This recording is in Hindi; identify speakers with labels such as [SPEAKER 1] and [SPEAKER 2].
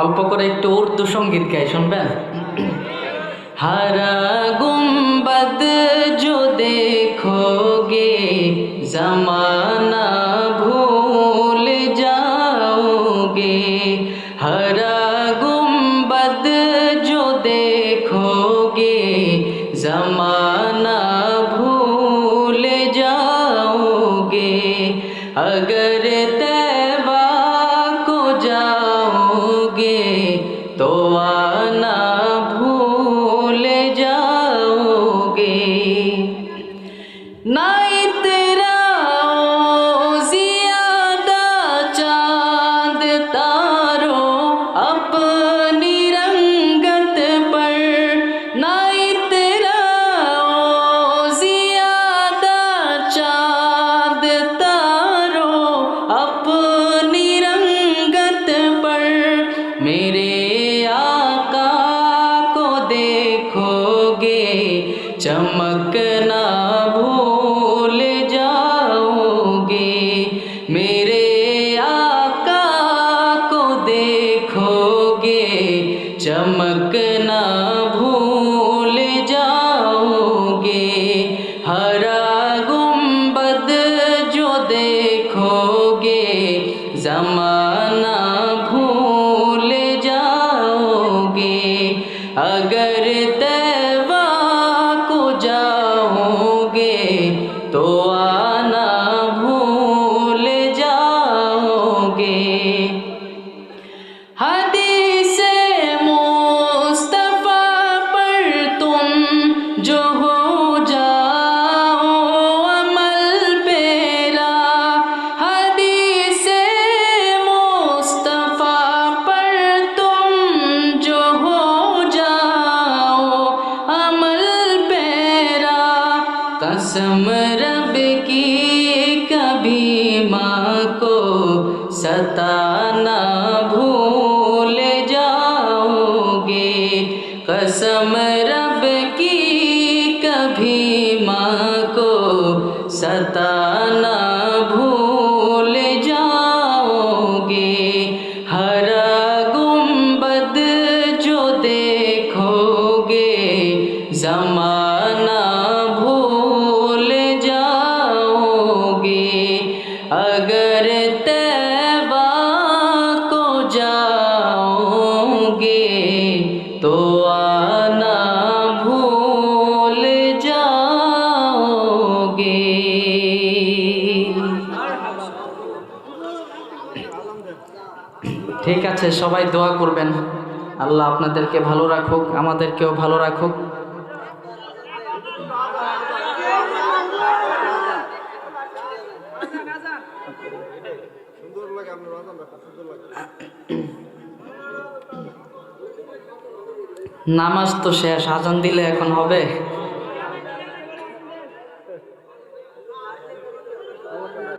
[SPEAKER 1] অল্প করে একটু উর্দু সঙ্গীত গাই, শুনবেন? हरा गुम्बद जो देखोगे ज़माना भूल जाओगे। हरा गुम्बद जो देखोगे ज़माना भूल जाओगे। अगर तैबा को जाओगे तो आना भूल जाओगे। ना इतराओ ज़ियादा चाँद तारों अपनी रंगत पर। ना इतराओ ज़ियादा चाँद तारों अपनी रंगत पर। मेरे आका को देखोगे चमकना भूल जाओगे। मेरे आका को देखोगे चमकना भूल जाओगे। हरा गुम्बद जो देखोगे ज़माना भूल जाओगे। अगर तैबा को जाओगे तो आना भूल जाओगे। हदीस मुस्तफा पर तुम जो हो जाओ अमल पेरा। हदीस मुस्तफा पर तुम जो हो जाओ अमल पेरा। कसम रब की कभी माँ को सताना भूल जाओगे। कसम रब की कभी माँ को सताना भूल जाओगे। हरा गुम्बद जो देखोगे ज़माना भूल जाओगे। अगर तैबा को जाओगे तो आना भूल जाओगे। ঠিক আছে, সবাই দোয়া করবেন, আল্লাহ আপনাদেরকে ভালো রাখুক, আমাদেরকেও ভালো রাখুক। নামাজ তো শেষ, আজান দিলে এখন হবে।